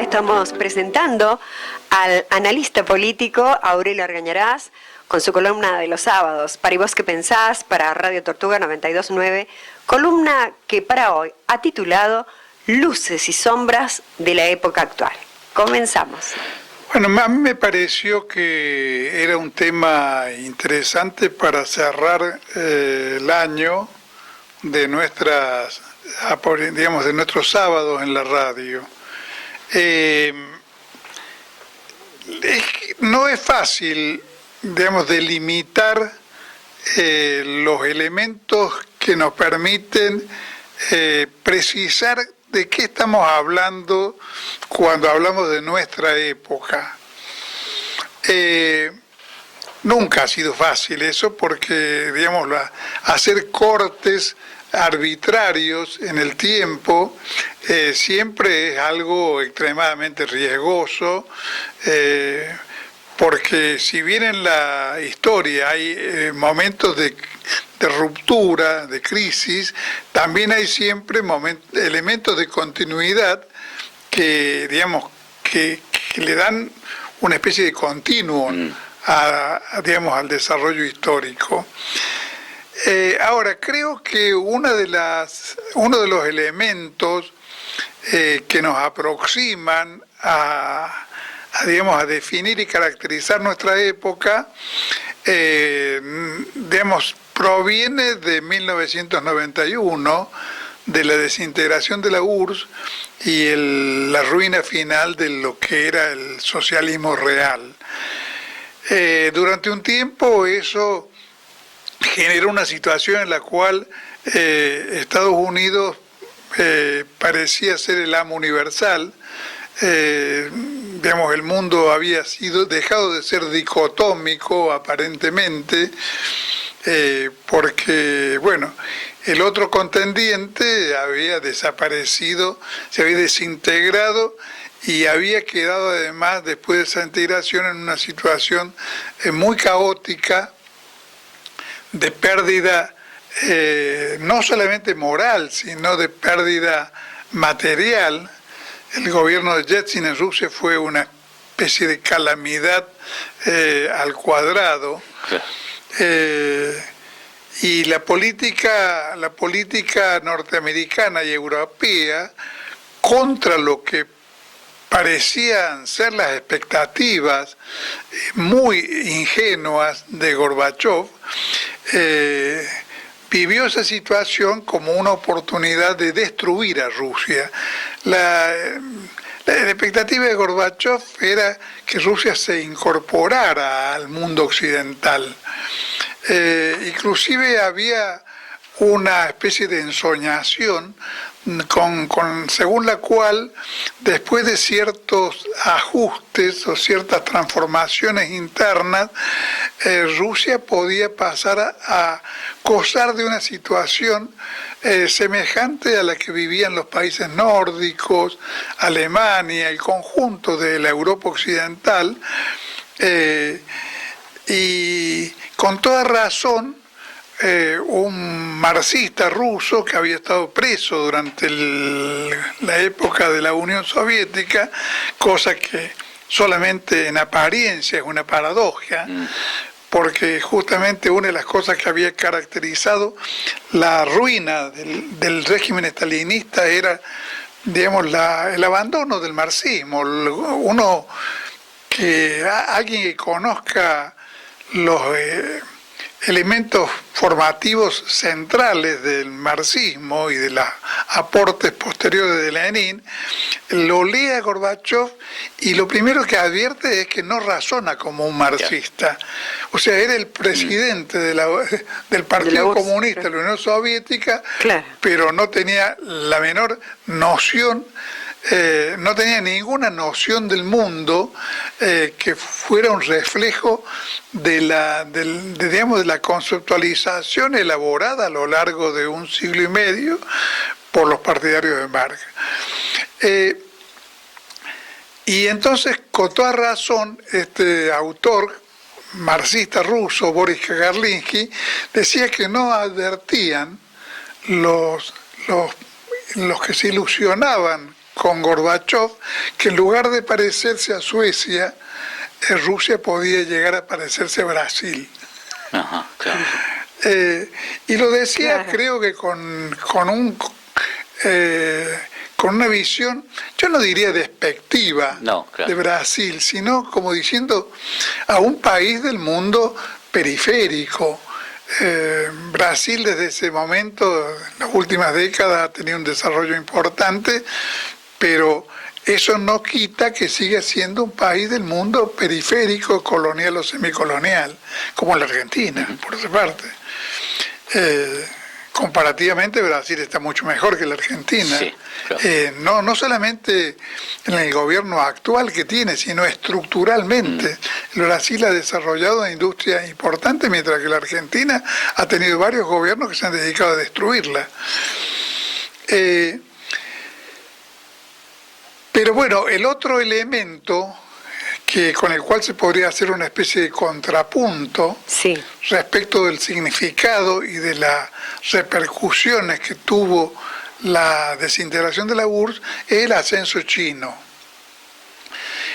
estamos presentando al analista político Aurelio Argañarás con su columna de los sábados, Para y vos que pensás, para Radio Tortuga 92.9, columna que para hoy ha titulado Luces y sombras de la época actual. Comenzamos. Bueno, a mí me pareció que era un tema interesante para cerrar el año de nuestras, digamos, de nuestros sábados en la radio. No es fácil, digamos, delimitar los elementos que nos permiten precisar de qué estamos hablando cuando hablamos de nuestra época. Nunca ha sido fácil eso porque, digamos, hacer cortes arbitrarios en el tiempo siempre es algo extremadamente riesgoso, porque si bien en la historia hay momentos de ruptura, de crisis, también hay siempre elementos de continuidad que, digamos, que le dan una especie de continuum digamos, al desarrollo histórico. Ahora, creo que uno de los elementos que nos aproximan digamos, a definir y caracterizar nuestra época, digamos, proviene de 1991, de la desintegración de la URSS y la ruina final de lo que era el socialismo real. Durante un tiempo eso generó una situación en la cual Estados Unidos parecía ser el amo universal. Digamos, el mundo había dejado de ser dicotómico aparentemente, porque, bueno, el otro contendiente había desaparecido, se había desintegrado y había quedado además, después de esa integración, en una situación muy caótica de pérdida no solamente moral, sino de pérdida material. El gobierno de Yeltsin en Rusia fue una especie de calamidad al cuadrado. Y la política norteamericana y europea, contra lo que parecían ser las expectativas muy ingenuas de Gorbachov, vivió esa situación como una oportunidad de destruir a Rusia. La expectativa de Gorbachov era que Rusia se incorporara al mundo occidental. Inclusive había una especie de ensoñación según la cual, después de ciertos ajustes o ciertas transformaciones internas, Rusia podía pasar a gozar de una situación semejante a la que vivían los países nórdicos, Alemania, el conjunto de la Europa occidental, y con toda razón, un marxista ruso que había estado preso durante la época de la Unión Soviética, cosa que solamente en apariencia es una paradoja, porque justamente una de las cosas que había caracterizado la ruina del régimen estalinista era, digamos, el abandono del marxismo. Alguien que conozca los elementos formativos centrales del marxismo y de los aportes posteriores de Lenin, lo lee a Gorbachov y lo primero que advierte es que no razona como un marxista. O sea, era el presidente del Partido Comunista de la Unión Soviética, claro, pero no tenía la menor noción, no tenía ninguna noción del mundo que fuera un reflejo de la conceptualización elaborada a lo largo de un siglo y medio por los partidarios de Marx. Y entonces, con toda razón, este autor marxista ruso, Boris Kagarlinsky, decía que no advertían los que se ilusionaban con Gorbachev, que en lugar de parecerse a Suecia, Rusia podía llegar a parecerse a Brasil. Ajá, claro. Y lo decía, Claro. creo que con una visión, yo no diría despectiva No, claro. de Brasil, sino como diciendo a un país del mundo periférico. Brasil desde ese momento, en las últimas décadas, ha tenido un desarrollo importante, pero eso no quita que siga siendo un país del mundo periférico, colonial o semicolonial, como la Argentina, por otra parte. Comparativamente Brasil está mucho mejor que la Argentina. Sí, claro. No solamente en el gobierno actual que tiene, sino estructuralmente. Brasil ha desarrollado una industria importante, mientras que la Argentina ha tenido varios gobiernos que se han dedicado a destruirla. Pero bueno, el otro elemento con el cual se podría hacer una especie de contrapunto Sí, respecto del significado y de las repercusiones que tuvo la desintegración de la URSS es el ascenso chino.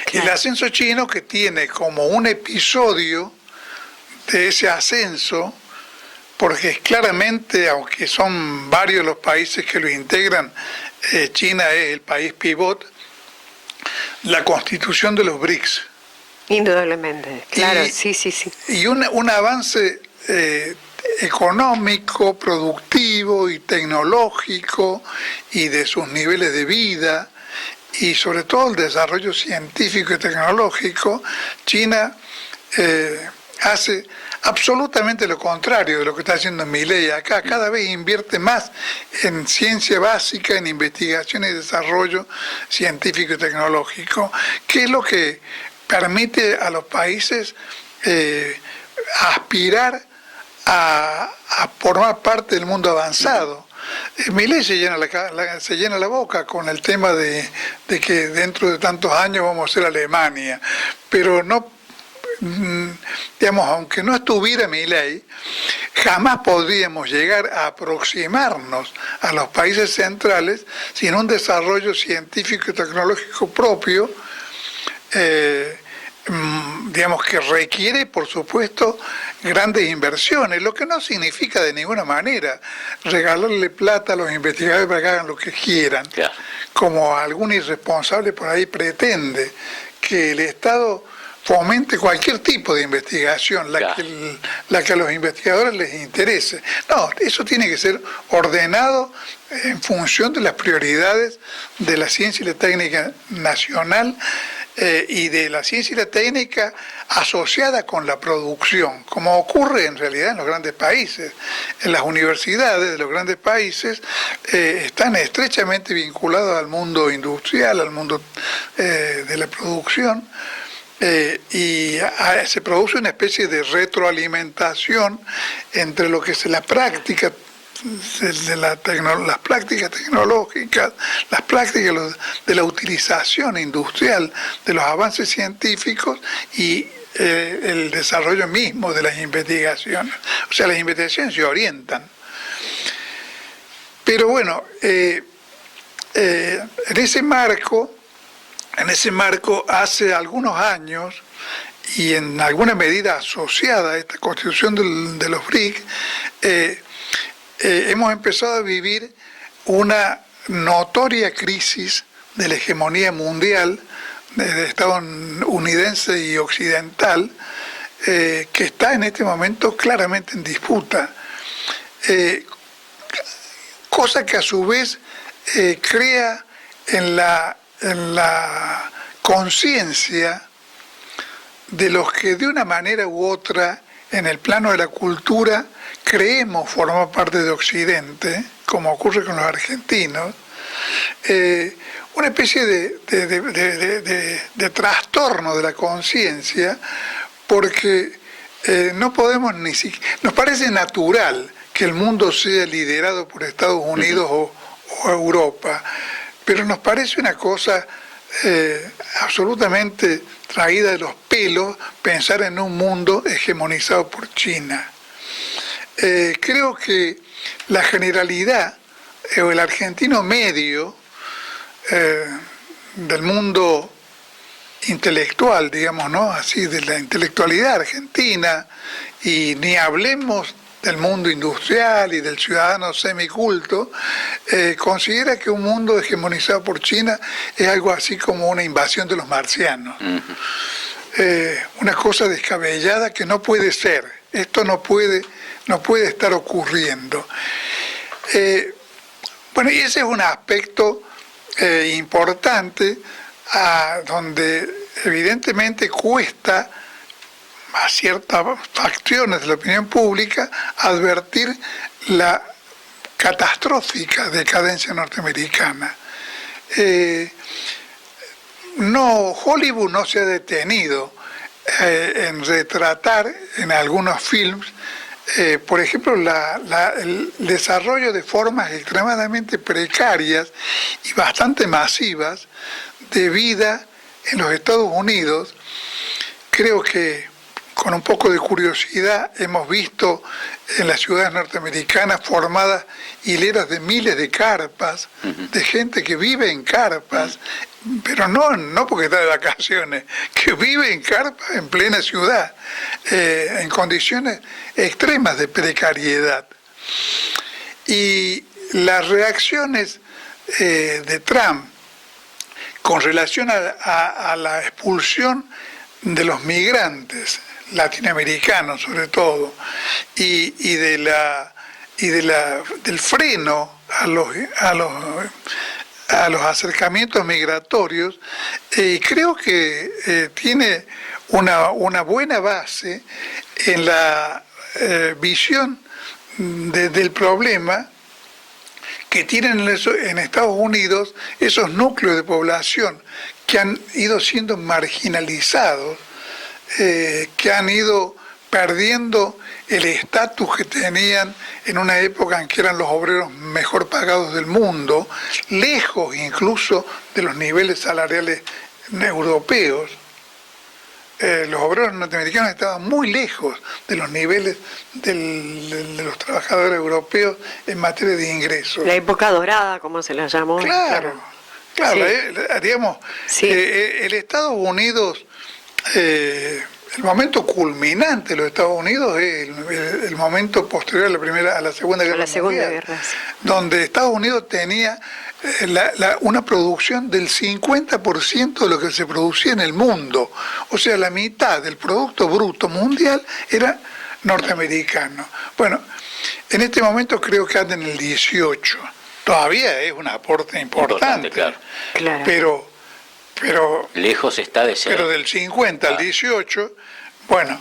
claro. El ascenso chino, que tiene como un episodio de ese ascenso, porque claramente, aunque son varios los países que lo integran, China es el país pivot, la constitución de los BRICS. Indudablemente, claro, Y- sí. Y un avance económico, productivo y tecnológico, y de sus niveles de vida, y sobre todo el desarrollo científico y tecnológico. China hace absolutamente lo contrario de lo que está haciendo Milei acá. Cada vez invierte más en ciencia básica, en investigación y desarrollo científico y tecnológico, que es lo que permite a los países aspirar a formar parte del mundo avanzado. Milei se llena la boca con el tema de que dentro de tantos años vamos a ser Alemania, pero no, digamos, aunque no estuviera Milei, jamás podríamos llegar a aproximarnos a los países centrales sin un desarrollo científico y tecnológico propio, digamos, que requiere, por supuesto, grandes inversiones, lo que no significa de ninguna manera regalarle plata a los investigadores para que hagan lo que quieran, Claro. como algún irresponsable por ahí pretende que el Estado fomente cualquier tipo de investigación, Claro. la que a los investigadores les interese. No, eso tiene que ser ordenado en función de las prioridades de la ciencia y la técnica nacional, y de la ciencia y la técnica asociada con la producción, como ocurre en realidad en los grandes países. En las universidades de los grandes países están estrechamente vinculadas al mundo industrial, al mundo de la producción, y se produce una especie de retroalimentación entre lo que es la práctica de las prácticas tecnológicas, las prácticas de la utilización industrial de los avances científicos y el desarrollo mismo de las investigaciones. O sea, las investigaciones se orientan. Pero bueno, en ese marco, hace algunos años, y en alguna medida asociada a esta constitución de los BRICS, hemos empezado a vivir una notoria crisis de la hegemonía mundial estadounidense y occidental, que está en este momento claramente en disputa, cosa que a su vez crea en la conciencia de los que de una manera u otra en el plano de la cultura creemos formar parte de Occidente, como ocurre con los argentinos, una especie de trastorno de la conciencia, porque no podemos ni siquiera, nos parece natural que el mundo sea liderado por Estados Unidos o Europa, pero nos parece una cosa absolutamente traída de los pelos pensar en un mundo hegemonizado por China. Creo que la generalidad o el argentino medio del mundo intelectual, digamos, ¿no? Así, de la intelectualidad argentina, y ni hablemos del mundo industrial y del ciudadano semiculto, considera que un mundo hegemonizado por China es algo así como una invasión de los marcianos. Una cosa descabellada que no puede ser. Esto no puede estar ocurriendo. Bueno, y ese es un aspecto importante, donde evidentemente cuesta a ciertas facciones de la opinión pública advertir la catastrófica decadencia norteamericana. Hollywood no se ha detenido en retratar en algunos films, por ejemplo, el desarrollo de formas extremadamente precarias y bastante masivas de vida en los Estados Unidos. Creo que con un poco de curiosidad hemos visto en las ciudades norteamericanas formadas hileras de miles de carpas, de gente que vive en carpas, pero no porque está de vacaciones, que vive en carpas en plena ciudad, en condiciones extremas de precariedad. Y las reacciones de Trump con relación a la expulsión de los migrantes latinoamericanos, sobre todo, y del freno a los acercamientos migratorios, creo que tiene una buena base en la visión del problema que tienen en Estados Unidos esos núcleos de población que han ido siendo marginalizados, que han ido perdiendo el estatus que tenían en una época en que eran los obreros mejor pagados del mundo, lejos incluso de los niveles salariales europeos. Los obreros norteamericanos estaban muy lejos de los niveles de los trabajadores europeos en materia de ingresos. La época dorada, como se la llamó. Claro, sí. Digamos, sí. El Estados Unidos, el momento culminante de los Estados Unidos es el momento posterior a la Segunda Guerra Mundial, sí. Donde Estados Unidos tenía una producción del 50% de lo que se producía en el mundo. O sea, la mitad del Producto Bruto Mundial era norteamericano. Bueno, en este momento creo que anda en el 18. Todavía es un aporte importante, claro. Pero lejos está de ser. Pero del 50 al 18, bueno,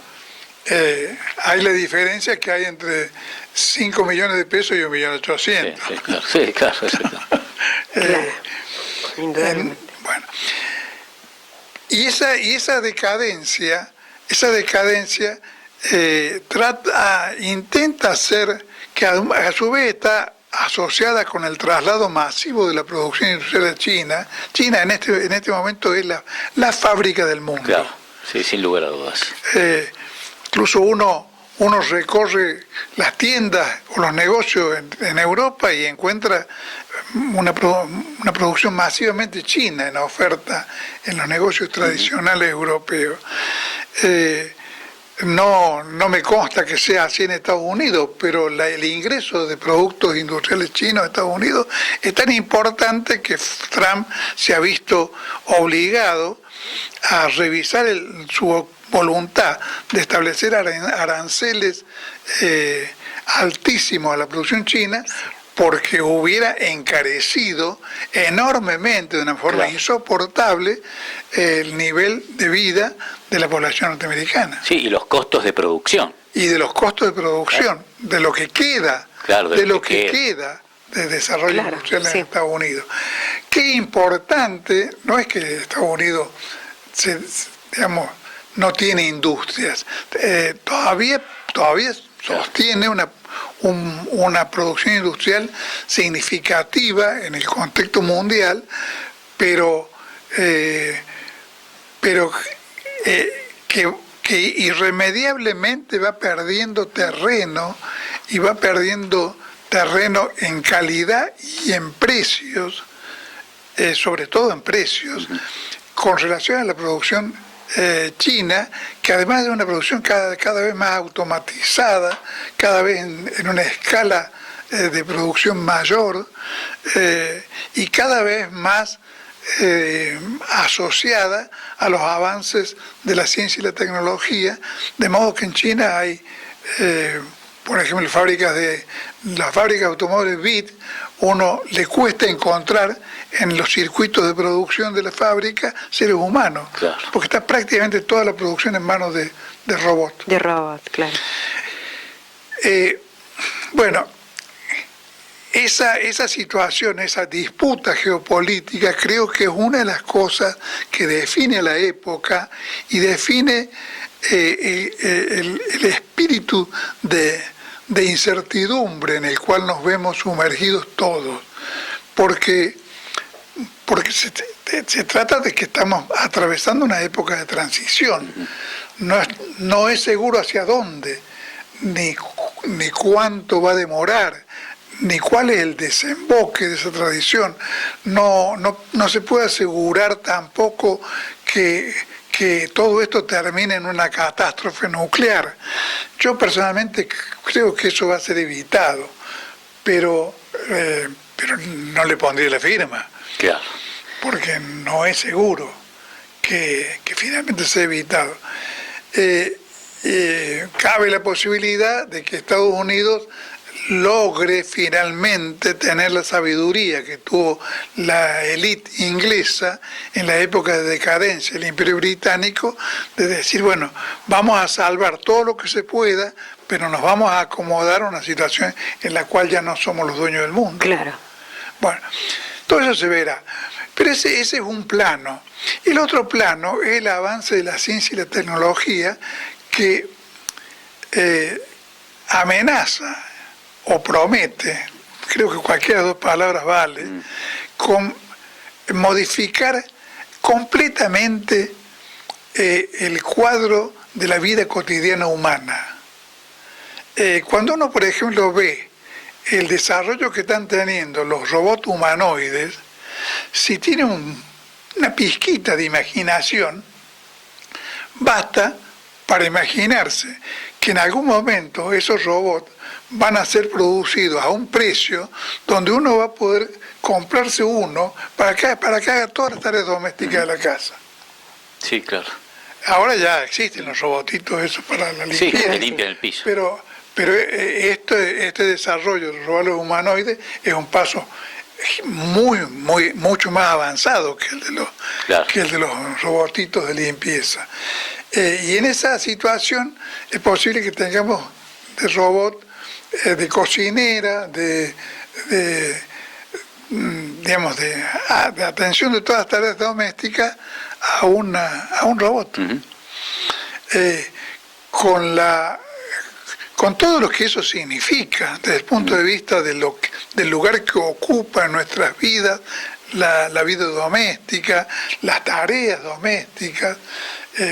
hay la diferencia que hay entre 5 millones de pesos y 1.800.000. Sí, claro. Bueno, y esa decadencia intenta hacer que a su vez está asociada con el traslado masivo de la producción industrial de China. China en este momento es la fábrica del mundo. Claro, sí, sin lugar a dudas. Incluso uno recorre las tiendas o los negocios en Europa y encuentra una producción masivamente china en la oferta en los negocios tradicionales europeos. No me consta que sea así en Estados Unidos, pero el ingreso de productos industriales chinos a Estados Unidos es tan importante que Trump se ha visto obligado a revisar su voluntad de establecer aranceles altísimos a la producción china, porque hubiera encarecido enormemente, de una forma insoportable, el nivel de vida de la población norteamericana. Sí, y los costos de producción. Y de los costos de producción, de lo que queda, de lo que queda de desarrollo industrial en Estados Unidos. Qué importante, no es que Estados Unidos, no tiene industrias, todavía sostiene una producción industrial significativa en el contexto mundial, pero que irremediablemente va perdiendo terreno, y va perdiendo terreno en calidad y en precios, sobre todo en precios, con relación a la producción china, que además de una producción cada vez más automatizada, cada vez en una escala de producción mayor y cada vez más asociada a los avances de la ciencia y la tecnología, de modo que en China hay, por ejemplo, las fábricas de automóviles BYD, uno le cuesta encontrar en los circuitos de producción de la fábrica seres humanos, claro, porque está prácticamente toda la producción en manos de robots. De robots, claro. Bueno, esa situación, esa disputa geopolítica, creo que es una de las cosas que define a la época y define el espíritu de incertidumbre en el cual nos vemos sumergidos todos, porque se trata de que estamos atravesando una época de transición. No es seguro hacia dónde, ni cuánto va a demorar, ni cuál es el desemboque de esa tradición. No se puede asegurar tampoco que todo esto termine en una catástrofe nuclear. Yo personalmente creo que eso va a ser evitado, pero no le pondría la firma, claro, porque no es seguro que finalmente sea evitado. Cabe la posibilidad de que Estados Unidos logre finalmente tener la sabiduría que tuvo la élite inglesa en la época de decadencia del Imperio Británico, de decir, bueno, vamos a salvar todo lo que se pueda, pero nos vamos a acomodar a una situación en la cual ya no somos los dueños del mundo. Claro. Bueno, todo eso se verá. Pero ese es un plano. El otro plano es el avance de la ciencia y la tecnología que amenaza o promete, creo que cualquiera de las dos palabras vale, con modificar completamente el cuadro de la vida cotidiana humana. Cuando uno, por ejemplo, ve el desarrollo que están teniendo los robots humanoides, si tiene una pizquita de imaginación, basta para imaginarse que en algún momento esos robots van a ser producidos a un precio donde uno va a poder comprarse uno para que haga todas las tareas domésticas de la casa. sí, claro. Ahora ya existen los robotitos esos para la Sí, limpieza. que limpian el piso. Pero este desarrollo de los robots humanoides es un paso mucho más avanzado que Claro, el de los robotitos de limpieza. Y en esa situación es posible que tengamos de robot, de cocinera, de atención de todas las tareas domésticas a un robot. Con todo lo que eso significa desde el punto de vista del lugar que ocupa en nuestras vidas, la vida doméstica, las tareas domésticas.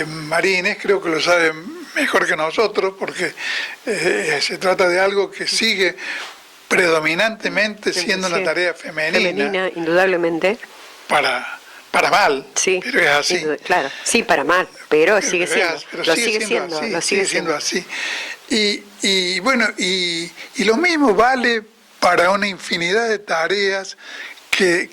Marines creo que lo saben mejor que nosotros, porque se trata de algo que sigue predominantemente siendo una tarea femenina, indudablemente. para mal, Sí, pero es así. Claro, sí, para mal, pero sigue Pero siendo. pero Lo sigue siendo así. Y bueno, y lo mismo vale para una infinidad de tareas que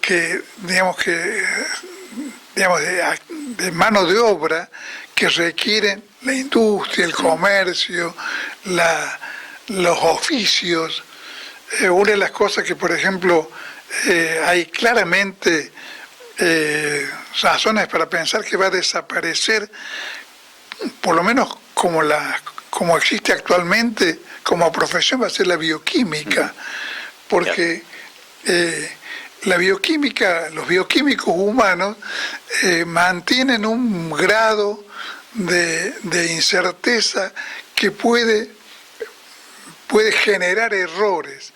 de mano de obra que requieren la industria, el comercio, los oficios. Una de las cosas que, por ejemplo, hay claramente razones para pensar que va a desaparecer, por lo menos como existe actualmente como profesión, va a ser la bioquímica, porque la bioquímica, los bioquímicos humanos mantienen un grado de incerteza que puede generar errores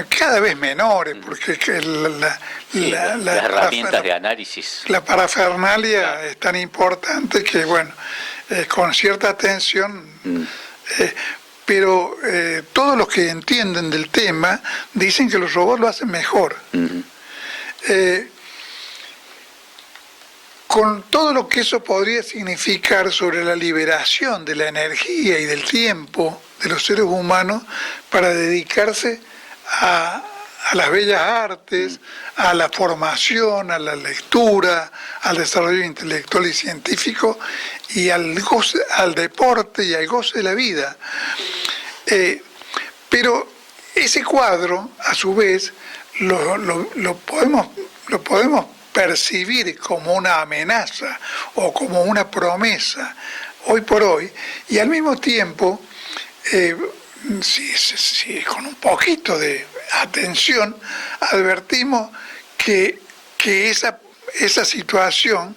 cada vez menores, porque las herramientas de análisis. La parafernalia es tan importante que, bueno, con cierta atención, pero todos los que entienden del tema dicen que los robots lo hacen mejor. con todo lo que eso podría significar sobre la liberación de la energía y del tiempo de los seres humanos para dedicarse a las bellas artes, a la formación, a la lectura, al desarrollo intelectual y científico, y al goce, al deporte y al goce de la vida. Pero ese cuadro, a su vez, lo podemos percibir como una amenaza o como una promesa hoy por hoy, y al mismo tiempo, si con un poquito de atención advertimos que esa situación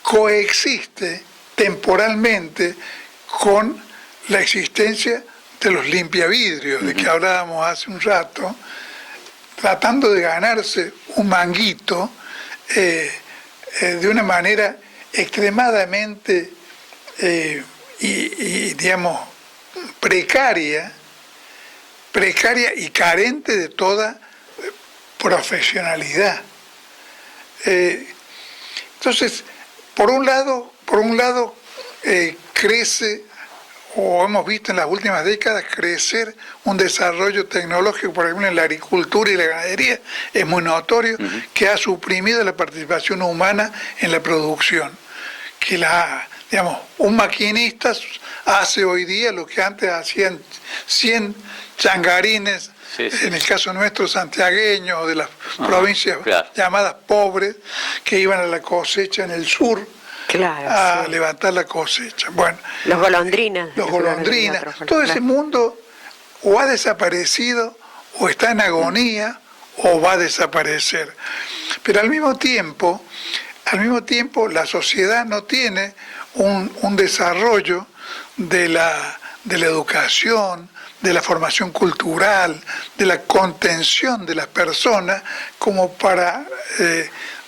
coexiste temporalmente con la existencia de los limpiavidrios, de que hablábamos hace un rato, tratando de ganarse un manguito de una manera extremadamente digamos, precaria y carente de toda profesionalidad. Entonces, por un lado crece, o hemos visto en las últimas décadas crecer un desarrollo tecnológico, por ejemplo en la agricultura y la ganadería, es muy notorio, que ha suprimido la participación humana en la producción, que digamos, un maquinista hace hoy día lo que antes hacían 100 changarines, en el caso nuestro santiagueños, o de las provincias llamadas pobres, que iban a la cosecha en el sur, a levantar la cosecha. Bueno, los golondrinas. Todo ese mundo o ha desaparecido, o está en agonía, o va a desaparecer. Pero al mismo tiempo la sociedad no tiene un desarrollo de la educación, de la formación cultural, de la contención de las personas, como para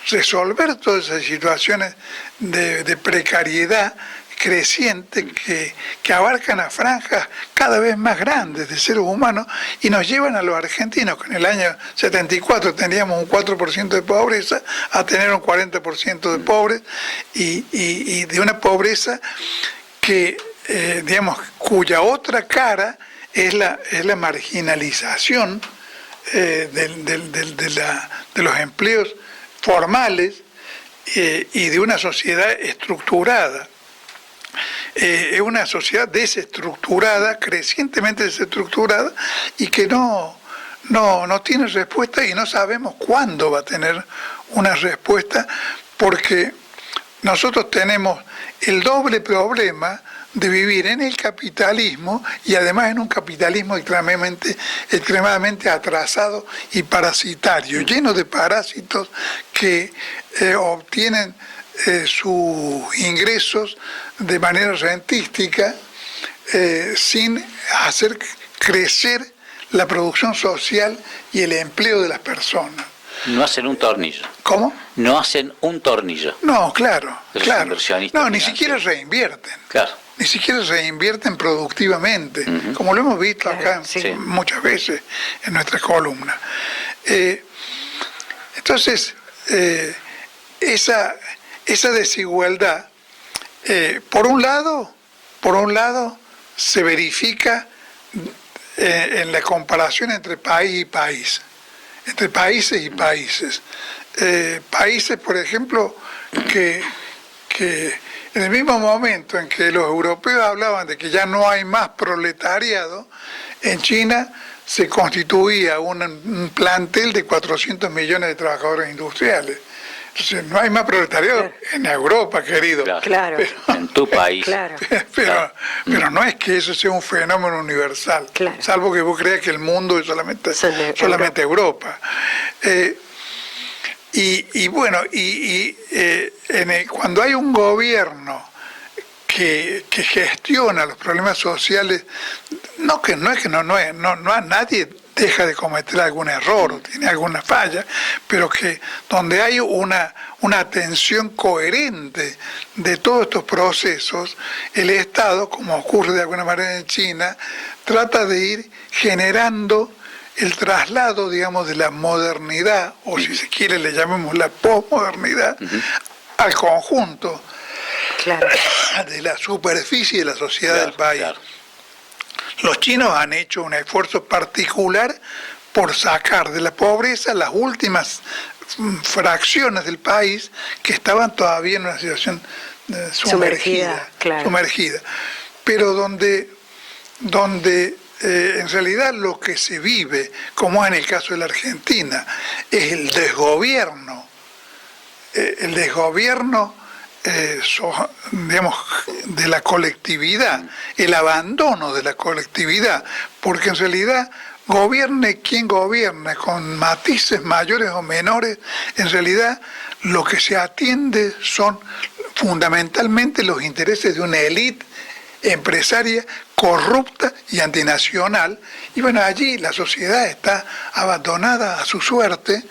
resolver todas esas situaciones de precariedad creciente que abarcan a franjas cada vez más grandes de seres humanos y nos llevan a los argentinos, que en el año 74 teníamos un 4% de pobreza, a tener un 40% de pobres, y de una pobreza que, digamos, cuya otra cara es la marginalización de los empleos formales y de una sociedad estructurada. Es una sociedad desestructurada, crecientemente desestructurada, y que no tiene respuesta, y no sabemos cuándo va a tener una respuesta, porque nosotros tenemos el doble problema de vivir en el capitalismo, y además en un capitalismo extremadamente atrasado y parasitario, lleno de parásitos que obtienen sus ingresos de manera rentística, sin hacer crecer la producción social y el empleo de las personas. No hacen un tornillo. ¿Cómo? No hacen un tornillo. No, claro. No, ni siquiera reinvierten. Claro. Ni siquiera reinvierten productivamente, como lo hemos visto acá muchas veces en nuestras columnas. Entonces, esa desigualdad, por un lado, se verifica en la comparación entre país y país, entre países y países. Países, por ejemplo, que en el mismo momento en que los europeos hablaban de que ya no hay más proletariado, en China se constituía un plantel de 400 millones de trabajadores industriales. Entonces, no hay más proletariado en Europa, querido. Claro. Pero, en tu país. Pero no es que eso sea un fenómeno universal, salvo que vos creas que el mundo es solamente Europa. Cuando hay un gobierno que gestiona los problemas sociales, nadie deja de cometer algún error o tiene alguna falla, pero que donde hay una atención coherente de todos estos procesos, el Estado, como ocurre de alguna manera en China, trata de ir generando el traslado, digamos, de la modernidad, o si se quiere le llamemos la posmodernidad, al conjunto de la superficie de la sociedad del país. Claro. Los chinos han hecho un esfuerzo particular por sacar de la pobreza las últimas fracciones del país que estaban todavía en una situación sumergida. Pero donde en realidad lo que se vive, como en el caso de la Argentina, es el desgobierno. El desgobierno, digamos, de la colectividad, el abandono de la colectividad, porque en realidad gobierne quien gobierne, con matices mayores o menores, en realidad lo que se atiende son fundamentalmente los intereses de una élite empresaria corrupta y antinacional, y bueno, allí la sociedad está abandonada a su suerte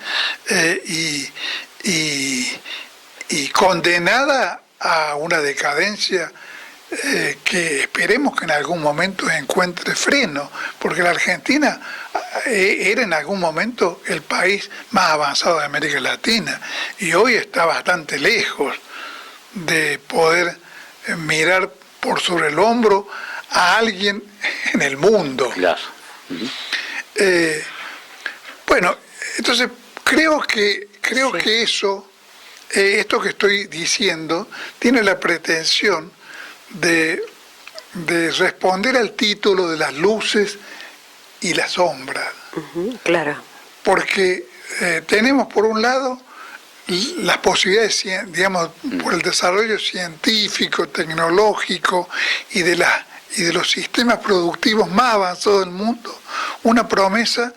y condenada a una decadencia que esperemos que en algún momento encuentre freno, porque la Argentina era en algún momento el país más avanzado de América Latina y hoy está bastante lejos de poder mirar por sobre el hombro a alguien en el mundo. Claro. Bueno, entonces creo que eso, esto que estoy diciendo, tiene la pretensión de responder al título de las luces y las sombras. Claro. Porque tenemos por un lado las posibilidades, digamos, por el desarrollo científico, tecnológico y de los sistemas productivos más avanzados del mundo, una promesa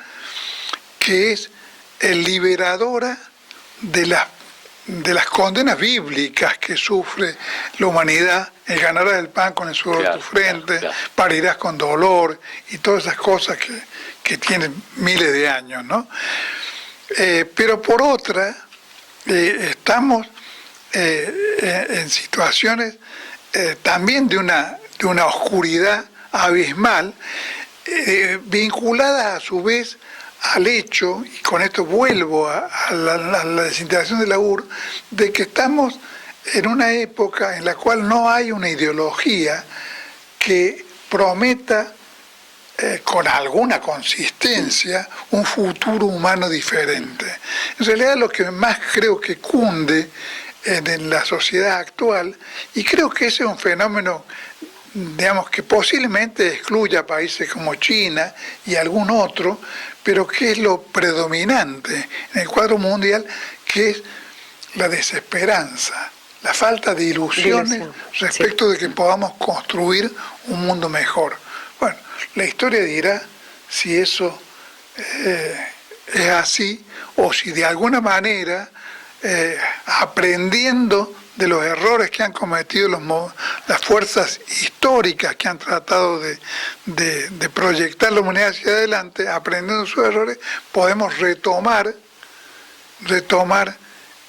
que es liberadora de las condenas bíblicas que sufre la humanidad, el ganarás el pan con el sudor de tu frente, parirás con dolor y todas esas cosas que tienen miles de años, ¿no? Pero por otra, estamos en situaciones también de una oscuridad abismal, vinculada a su vez al hecho, y con esto vuelvo a la desintegración de la URSS, de que estamos en una época en la cual no hay una ideología que prometa con alguna consistencia un futuro humano diferente. En realidad lo que más creo que cunde en la sociedad actual, y creo que ese es un fenómeno, digamos, que posiblemente excluya países como China y algún otro, pero que es lo predominante en el cuadro mundial, que es la desesperanza, la falta de ilusiones respecto de que podamos construir un mundo mejor. Bueno, la historia dirá si eso es así, o si de alguna manera, aprendiendo de los errores que han cometido las fuerzas históricas que han tratado de proyectar la humanidad hacia adelante, aprendiendo sus errores, podemos retomar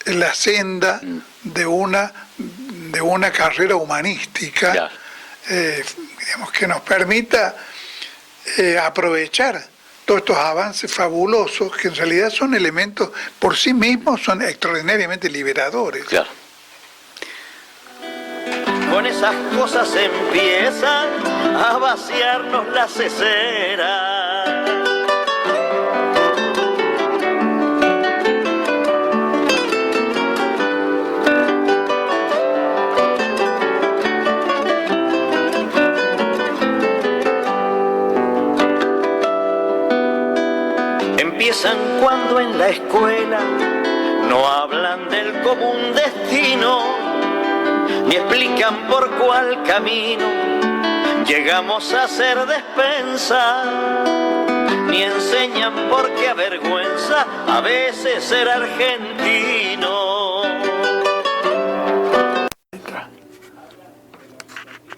la senda de una carrera humanística, digamos, que nos permita aprovechar todos estos avances fabulosos que en realidad son elementos por sí mismos, son extraordinariamente liberadores. Claro. Con esas cosas empiezan a vaciarnos la cesera. Empiezan cuando en la escuela no hablan del común destino, ni explican por cuál camino llegamos a ser despensa, ni enseñan por qué avergüenza a veces ser argentino.